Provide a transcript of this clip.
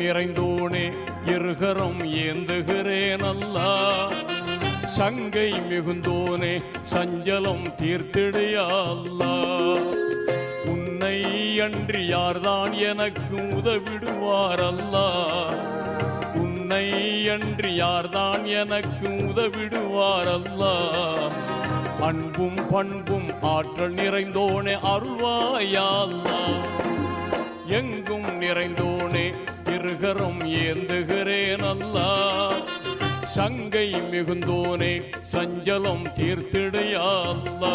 நிறைந்தோனே இருகரம் ஏந்துகிறேன் அல்லா. சங்கை மிகுந்தோனே சஞ்சலம் தீர்த்திடையா அல்லா. உன்னை அன்றி யார்தான் எனக்கு உதவிடுவார் அல்லா. உன்னை அன்றி யார்தான் எனக்கு உதவிடுவார் அல்லா. அன்பும் பண்பும் ஆற்றல் நிறைந்தோனே அருள்வாயா அல்லா. எங்கும் நிறைந்தோனே இருகரம் ஏந்துகிறேன் அல்லா. சங்கை மிகுந்தோனே சஞ்சலம் தீர்த்திடையா அல்லா.